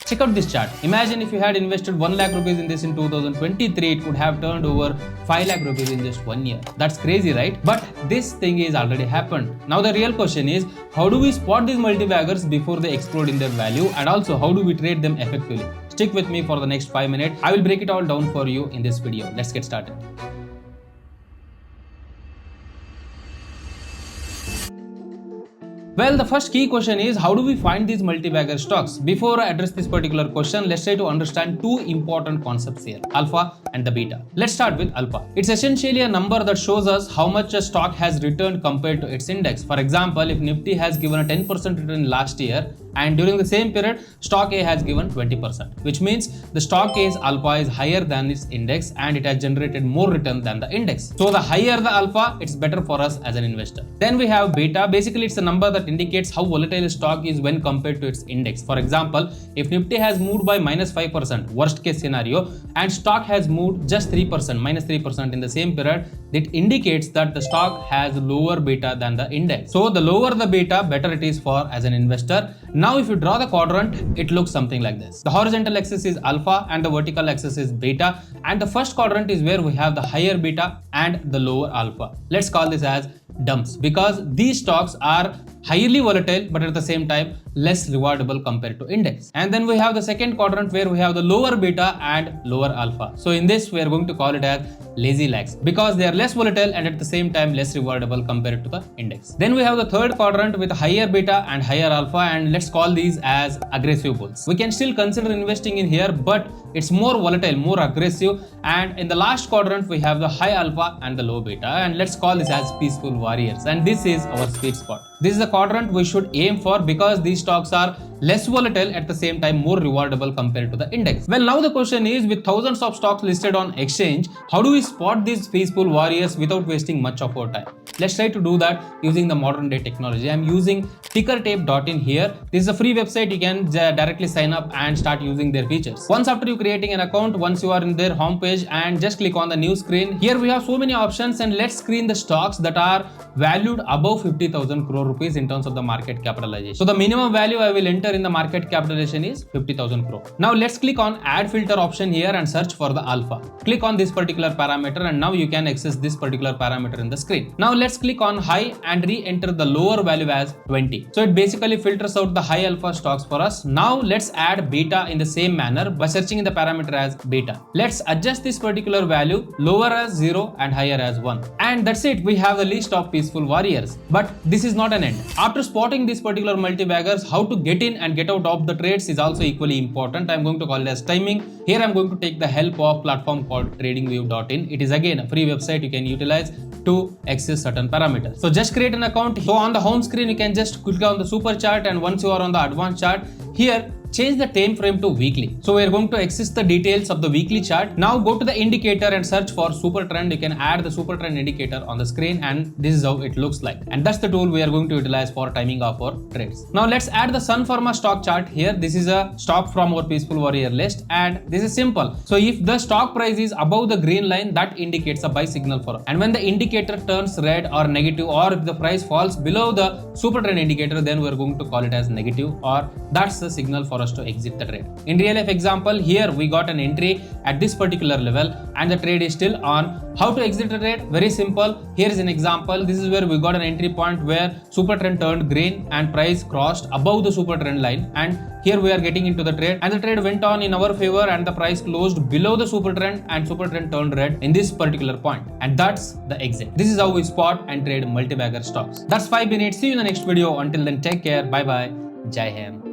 Check out this chart. Imagine if you had invested 1 lakh rupees in this in 2023, it could have turned over 5 lakh rupees in just 1 year. That's crazy, right? But this thing is already happened. Now the real question is, how do we spot these multibaggers before they explode in their value, and also how do we trade them effectively? Stick with me for the next 5 minutes. I will break it all down for you in this video. Let's get started. Well, the first key question is, how do we find these multi-bagger stocks? Before I address this particular question, let's try to understand two important concepts here, alpha and the beta. Let's start with alpha. It's essentially a number that shows us how much a stock has returned compared to its index. For example, if Nifty has given a 10% return last year, and during the same period, stock A has given 20%, which means the stock A's alpha is higher than its index and it has generated more return than the index. So the higher the alpha, it's better for us as an investor. Then we have beta. Basically, it's a number that indicates how volatile a stock is when compared to its index. For example, if Nifty has moved by -5%, worst case scenario, and stock has moved just 3%, -3% in the same period, it indicates that the stock has lower beta than the index. So the lower the beta, better it is for as an investor. Now if you draw the quadrant, it looks something like this. The horizontal axis is alpha and the vertical axis is beta, and the first quadrant is where we have the higher beta and the lower alpha. Let's call this as dumps, because these stocks are highly volatile but at the same time less rewardable compared to index. And then we have the second quadrant where we have the lower beta and lower alpha. So in this we are going to call it as lazy legs, because they are less volatile and at the same time less rewardable compared to the index. Then we have the third quadrant with higher beta and higher alpha, and let's call these as aggressive bulls. We can still consider investing in here, but it's more volatile, more aggressive. And in the last quadrant we have the high alpha and the low beta, and let's call this as peaceful warriors, and this is our sweet spot. This is the quadrant we should aim for, because these stocks are less volatile at the same time more rewardable compared to the index. Well, now the question is, with thousands of stocks listed on exchange, how do we spot these peaceful warriors without wasting much of our time? Let's try to do that using the modern day technology. I'm using tickertape.in here. This is a free website. You can directly sign up and start using their features. Once after you creating an account, once you are in their homepage, and just click on the new screen. Here we have so many options, and let's screen the stocks that are valued above 50,000 crore rupees in terms of the market capitalization. So the minimum value I will enter in the market capitalization is 50,000 crore. Now let's click on add filter option here and search for the alpha. Click on this particular parameter, and now you can access this particular parameter in the screen. Now let's click on high and re-enter the lower value as 20. So it basically filters out the high alpha stocks for us. Now let's add beta in the same manner by searching in the parameter as beta. Let's adjust this particular value, lower as 0 and higher as 1. And that's it. We have the list of peaceful warriors. But this is not an end. After spotting these particular multi-baggers, how to get in and get out of the trades is also equally important. I'm going to call it as timing. Here I'm going to take the help of platform called tradingview.in. It is again a free website you can utilize to access certain parameters. So just create an account. So on the home screen, you can just click on the super chart, and once you are on the advanced chart, here change the time frame to weekly. So we are going to access the details of the weekly chart. Now go to the indicator and search for super trend. You can add the super trend indicator on the screen, and this is how it looks like. And that's the tool we are going to utilize for timing of our trades. Now let's add the Sun Pharma stock chart here. This is a stock from our peaceful warrior list, and this is simple. So if the stock price is above the green line, that indicates a buy signal for us. And when the indicator turns red or negative, or if the price falls below the super trend indicator, then we are going to call it as negative, or that's the signal for us to exit the trade. In real life example, here we got an entry at this particular level and the trade is still on. How to exit the trade? Very simple. Here is an example. This is where we got an entry point where super trend turned green and price crossed above the super trend line, and here we are getting into the trade, and the trade went on in our favor and the price closed below the super trend and super trend turned red in this particular point, and that's the exit. This is how we spot and trade multi-bagger stocks. That's 5 minutes. See you in the next video. Until then, take care. Bye bye. Jai Hind.